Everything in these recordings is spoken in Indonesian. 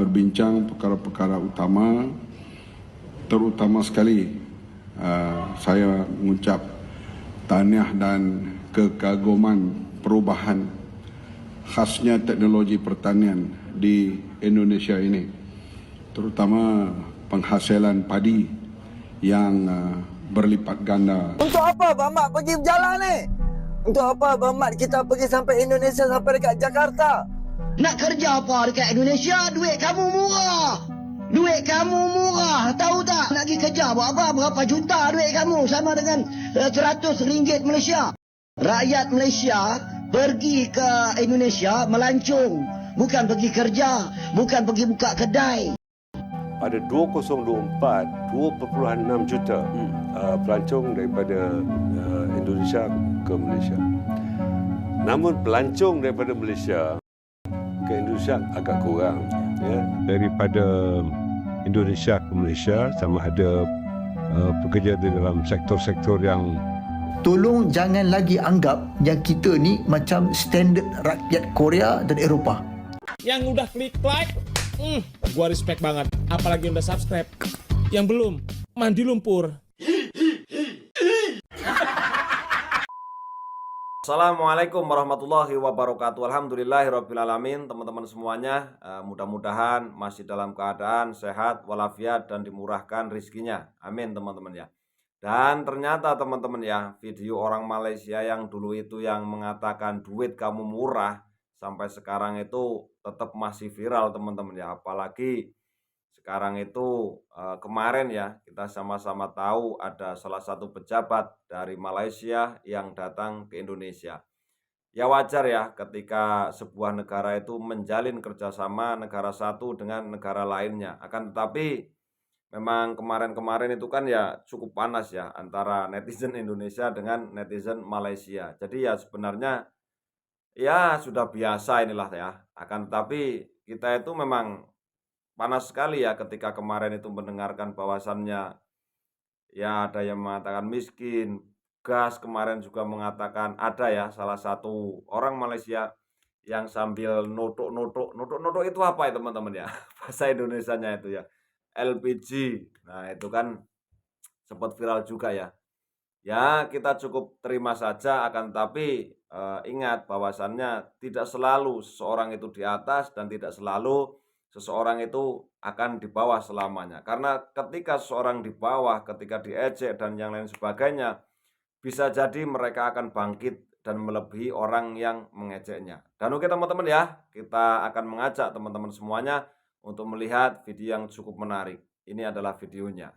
berbincang perkara-perkara utama, terutama sekali saya mengucap tahniah dan kekaguman perubahan khasnya teknologi pertanian di Indonesia ini, terutama penghasilan padi yang berlipat ganda. Untuk apa Abang Mat pergi berjalan ni? Untuk apa Abang Mat kita pergi sampai Indonesia, sampai dekat Jakarta? Nak kerja apa dekat Indonesia? Duit kamu murah. Duit kamu murah. Tahu tak? Nak pergi kerja buat apa? Berapa juta duit kamu? Sama dengan RM100 Malaysia. Rakyat Malaysia pergi ke Indonesia melancong. Bukan pergi kerja. Bukan pergi buka kedai. Pada 2024, 2.6 juta pelancong daripada Indonesia ke Malaysia. Namun pelancong daripada Malaysia ke Indonesia agak kurang. Ya. Daripada Indonesia ke Malaysia sama ada pekerja di dalam sektor-sektor yang... Tolong jangan lagi anggap yang kita ni macam standard rakyat Korea dan Eropah. Yang udah klik like, gua respect banget. Apalagi yang udah subscribe. Yang belum, mandi lumpur. Assalamualaikum warahmatullahi wabarakatuh. Alhamdulillahirrabbilalamin. Teman-teman semuanya, mudah-mudahan masih dalam keadaan sehat walafiat dan dimurahkan rizkinya. Amin teman-teman ya. Dan ternyata teman-teman ya, video orang Malaysia yang dulu itu yang mengatakan duit kamu murah, sampai sekarang itu tetap masih viral teman-teman ya. Apalagi sekarang itu kemarin ya, kita sama-sama tahu ada salah satu pejabat dari Malaysia yang datang ke Indonesia. Ya wajar ya ketika sebuah negara itu menjalin kerjasama negara satu dengan negara lainnya. Akan tetapi memang kemarin-kemarin itu kan ya cukup panas ya antara netizen Indonesia dengan netizen Malaysia. Jadi ya sebenarnya ya sudah biasa inilah ya. Akan tetapi kita itu memang panas sekali ya ketika kemarin itu mendengarkan bahwasannya ya ada yang mengatakan miskin. Gas kemarin juga mengatakan ada ya salah satu orang Malaysia yang sambil nutuk itu apa ya teman-teman ya? Bahasa Indonesianya itu ya. LPG. Nah, itu kan sempat viral juga ya. Ya, kita cukup terima saja, akan tapi ingat bahwasannya tidak selalu seseorang itu di atas dan tidak selalu seseorang itu akan di bawah selamanya. Karena ketika seseorang di bawah, ketika diejek dan yang lain sebagainya, bisa jadi mereka akan bangkit dan melebihi orang yang mengejeknya. Dan oke teman-teman ya, kita akan mengajak teman-teman semuanya untuk melihat video yang cukup menarik. Ini adalah videonya.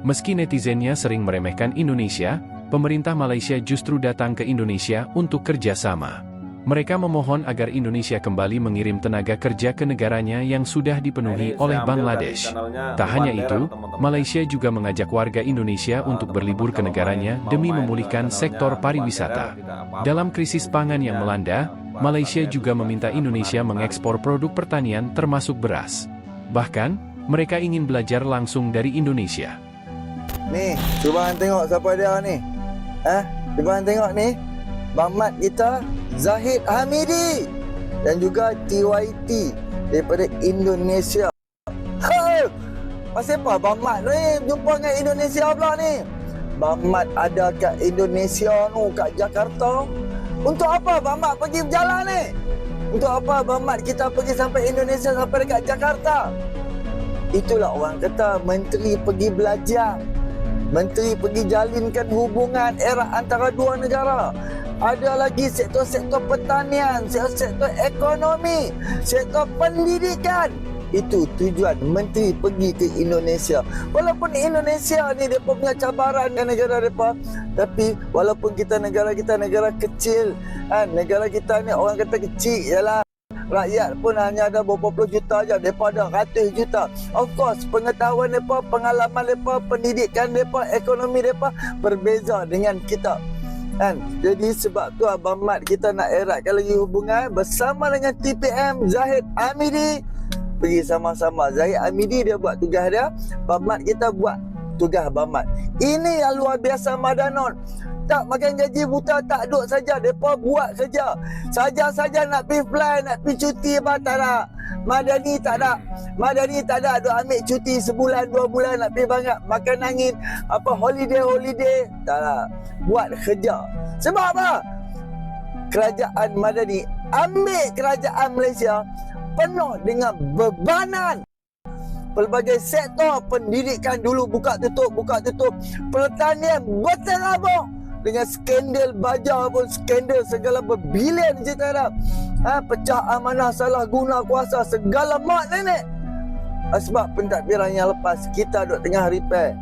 Meski netizennya sering meremehkan Indonesia, pemerintah Malaysia justru datang ke Indonesia untuk kerjasama. Mereka memohon agar Indonesia kembali mengirim tenaga kerja ke negaranya yang sudah dipenuhi oleh Bangladesh. Tak hanya itu, Malaysia juga mengajak warga Indonesia untuk berlibur ke negaranya demi memulihkan sektor pariwisata. Dalam krisis pangan yang melanda, Malaysia juga meminta Indonesia mengekspor produk pertanian termasuk beras. Bahkan, mereka ingin belajar langsung dari Indonesia. Nih, cuba hang tengok siapa dia ni. Cuba hang tengok ni. Bang Mat kita, Zahid Hamidi. Dan juga TYT daripada Indonesia. Pasal apa Bang Mat ni jumpa dengan Indonesia pula ni? Bang Mat ada kat Indonesia tu, kat Jakarta. Untuk apa Bang Mat pergi berjalan ni? Untuk apa Bang Mat kita pergi sampai Indonesia, sampai dekat Jakarta? Itulah orang kata menteri pergi belajar. Menteri pergi jalinkan hubungan erat antara dua negara. Ada lagi sektor-sektor pertanian, sektor ekonomi, sektor pendidikan. Itu tujuan menteri pergi ke Indonesia. Walaupun Indonesia ni mereka punya cabaran dengan negara mereka, tapi walaupun negara kita negara kecil, negara kita ni orang kata kecil ialah rakyat pun hanya ada beberapa puluh juta aja, mereka ada ratus juta. Of course, pengetahuan mereka, pengalaman mereka, pendidikan mereka, ekonomi mereka berbeza dengan kita. Jadi sebab tu Abang Mat kita nak eratkan lagi hubungan bersama dengan TPM Zahid Hamidi. Pergi sama-sama. Zahid Hamidi dia buat tugas dia, Abang Mat kita buat tugas Abang Mat. Ini yang luar biasa Madanon. Tak makan gaji buta, tak duduk saja. Mereka buat kerja. Saja-saja nak pergi fly, nak pergi cuti apa tak nak. Madani tak ada. Madani tak ada. Duk ambil cuti sebulan, 2 bulan nak pergi banyak. Makan angin. Apa holiday. Tak nak. Buat kerja. Sebab apa? Kerajaan Madani ambil kerajaan Malaysia penuh dengan bebanan. Pelbagai sektor pendidikan dulu buka tutup. Pertanian berterabur dengan skandal baja pun, skandal segala berbilion cerita dah. Pecah amanah, salah guna kuasa, segala mak nenek. Sebab pentadbiran yang lepas kita duduk tengah repair.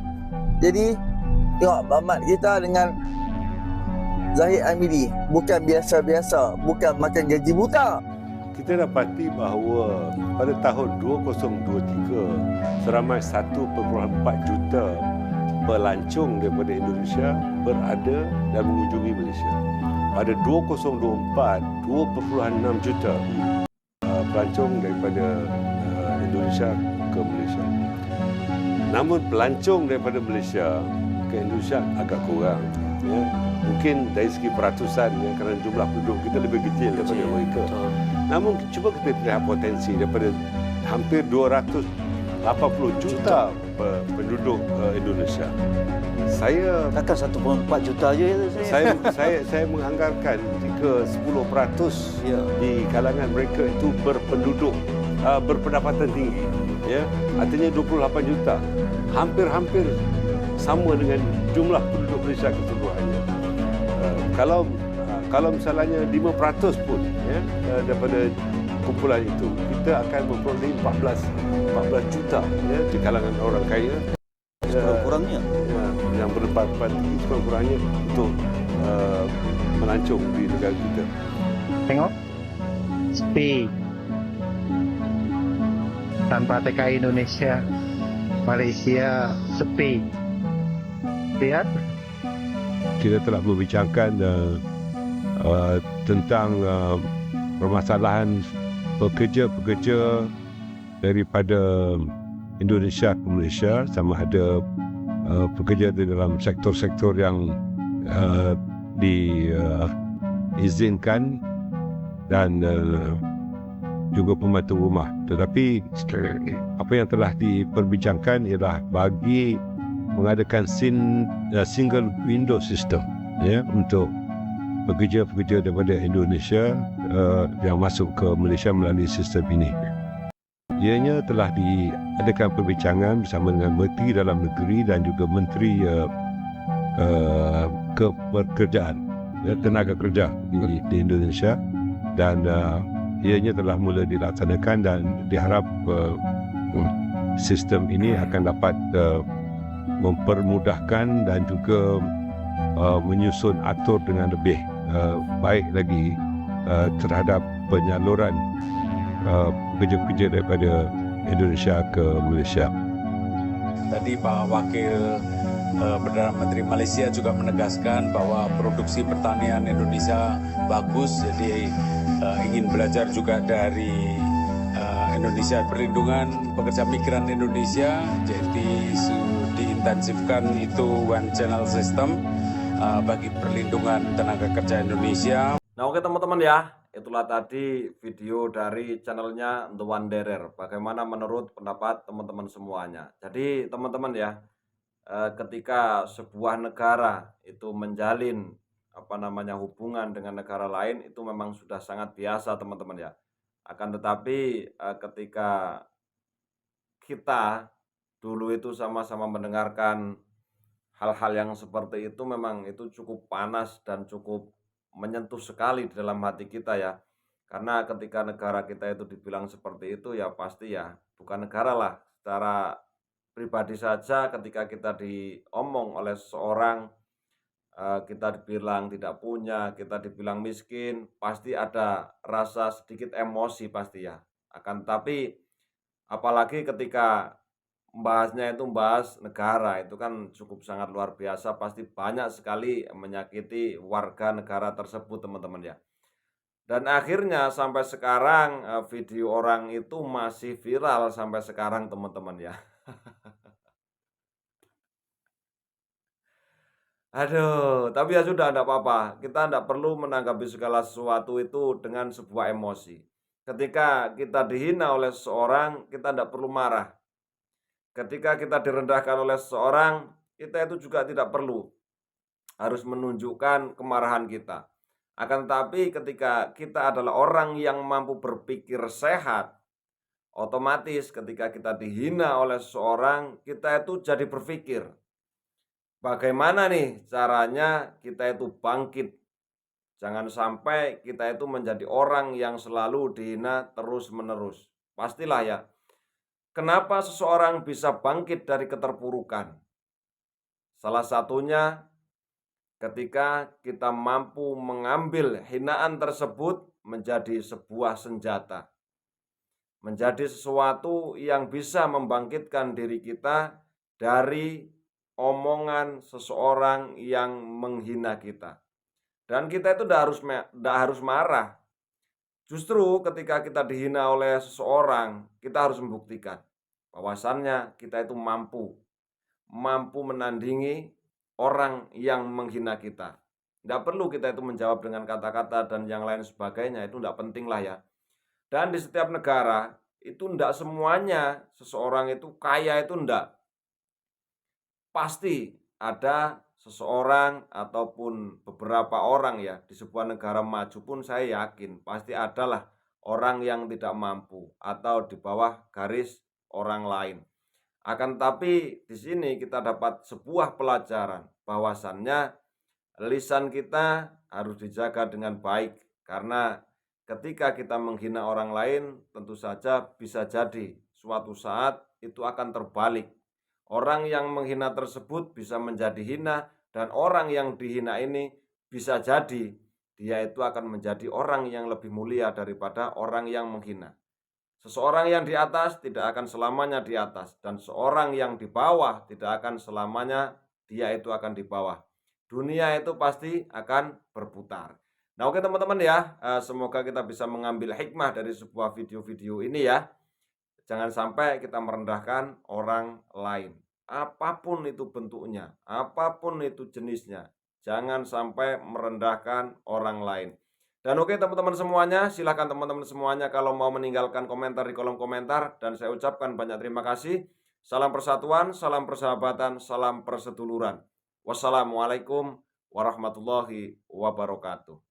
Jadi tengok Mamat kita dengan Zahid Hamidi bukan biasa-biasa, bukan makan gaji buta. Kita dapati bahawa pada tahun 2023 seramai 1.4 juta pelancong daripada Indonesia berada dan mengunjungi Malaysia. Pada 2024, 2.6 juta pelancong daripada Indonesia ke Malaysia. Namun pelancong daripada Malaysia ke Indonesia agak kurang. Ya. Mungkin dari segi peratusan, ya, kerana jumlah penduduk kita lebih kecil daripada mereka. Namun cuba kita lihat potensi daripada hampir 280 juta penduduk Indonesia. Saya takkan 1.4 juta je saya menganggarkan jika 10% di kalangan mereka itu berpenduduk berpendapatan tinggi, ya, artinya 28 juta, hampir sama dengan jumlah penduduk Malaysia keseluruhannya. Kalau misalnya 5% pun, ya, daripada kumpulan itu, kita akan memperoleh 14 juta, ya, di kalangan orang kaya. Sekurang-kurangnya yang berpendapatan tinggi sekurang-kurangnya untuk melancong di negara kita. Tengok, sepi. Tanpa TKI Indonesia, Malaysia sepi. Lihat. Kita telah membincangkan tentang permasalahan pekerja-pekerja daripada Indonesia ke Malaysia, sama ada pekerja di dalam sektor-sektor yang diizinkan dan juga pembantu rumah. Tetapi apa yang telah diperbincangkan ialah bagi mengadakan single window system, ya, untuk pekerja-pekerja daripada Indonesia yang masuk ke Malaysia melalui sistem ini. Ianya telah diadakan perbincangan bersama dengan Menteri Dalam Negeri dan juga Menteri Kepekerjaan, tenaga kerja di Indonesia, dan ianya telah mula dilaksanakan dan diharap sistem ini akan dapat mempermudahkan dan juga menyusun atur dengan lebih baik lagi terhadap penyaluran pekerja-pekerja daripada Indonesia ke Malaysia. Tadi Pak Wakil Perdana Menteri Malaysia juga menegaskan bahwa produksi pertanian Indonesia bagus, jadi ingin belajar juga dari Indonesia. Perlindungan pekerja migran Indonesia, jadi diintensifkan itu one channel system bagi perlindungan tenaga kerja Indonesia. Nah, oke teman-teman ya, itulah tadi video dari channelnya The Wanderer. Bagaimana menurut pendapat teman-teman semuanya. Jadi teman-teman ya, ketika sebuah negara itu menjalin hubungan dengan negara lain, itu memang sudah sangat biasa teman-teman ya. Akan tetapi ketika kita dulu itu sama-sama mendengarkan hal-hal yang seperti itu, memang itu cukup panas dan cukup menyentuh sekali di dalam hati kita ya. Karena ketika negara kita itu dibilang seperti itu, ya pasti ya bukan negara lah, secara pribadi saja ketika kita diomong oleh seseorang, kita dibilang tidak punya, kita dibilang miskin, pasti ada rasa sedikit emosi pasti ya. Akan tetapi apalagi ketika membahasnya itu membahas negara, itu kan cukup sangat luar biasa, pasti banyak sekali menyakiti warga negara tersebut teman-teman ya. Dan akhirnya sampai sekarang video orang itu masih viral sampai sekarang teman-teman ya. Aduh, tapi ya sudah, tidak apa-apa. Kita tidak perlu menanggapi segala sesuatu itu dengan sebuah emosi. Ketika kita dihina oleh seseorang, kita tidak perlu marah. Ketika kita direndahkan oleh seseorang, kita itu juga tidak perlu harus menunjukkan kemarahan kita. Akan tetapi ketika kita adalah orang yang mampu berpikir sehat, otomatis ketika kita dihina oleh seseorang, kita itu jadi berpikir, bagaimana nih caranya kita itu bangkit. Jangan sampai kita itu menjadi orang yang selalu dihina terus-menerus. Pastilah ya, kenapa seseorang bisa bangkit dari keterpurukan? Salah satunya ketika kita mampu mengambil hinaan tersebut menjadi sebuah senjata. Menjadi sesuatu yang bisa membangkitkan diri kita dari omongan seseorang yang menghina kita. Dan kita itu tidak harus marah. Justru ketika kita dihina oleh seseorang, kita harus membuktikan bahwasannya kita itu mampu menandingi orang yang menghina kita. Tidak perlu kita itu menjawab dengan kata-kata dan yang lain sebagainya, itu tidak penting lah ya. Dan di setiap negara, itu tidak semuanya seseorang itu kaya, itu tidak. Pasti ada seseorang ataupun beberapa orang ya, di sebuah negara maju pun saya yakin pasti adalah orang yang tidak mampu atau di bawah garis orang lain. Akan tetapi di sini kita dapat sebuah pelajaran bahwasannya lisan kita harus dijaga dengan baik, karena ketika kita menghina orang lain tentu saja bisa jadi suatu saat itu akan terbalik. Orang yang menghina tersebut bisa menjadi hina, dan orang yang dihina ini bisa jadi dia itu akan menjadi orang yang lebih mulia daripada orang yang menghina. Seseorang yang di atas tidak akan selamanya di atas, dan seorang yang di bawah tidak akan selamanya dia itu akan di bawah. Dunia itu pasti akan berputar. Nah, oke teman-teman ya, semoga kita bisa mengambil hikmah dari sebuah video-video ini ya. Jangan sampai kita merendahkan orang lain. Apapun itu bentuknya, apapun itu jenisnya, jangan sampai merendahkan orang lain. Dan oke teman-teman semuanya, silahkan teman-teman semuanya kalau mau meninggalkan komentar di kolom komentar. Dan saya ucapkan banyak terima kasih. Salam persatuan, salam persahabatan, salam perseduluran. Wassalamualaikum warahmatullahi wabarakatuh.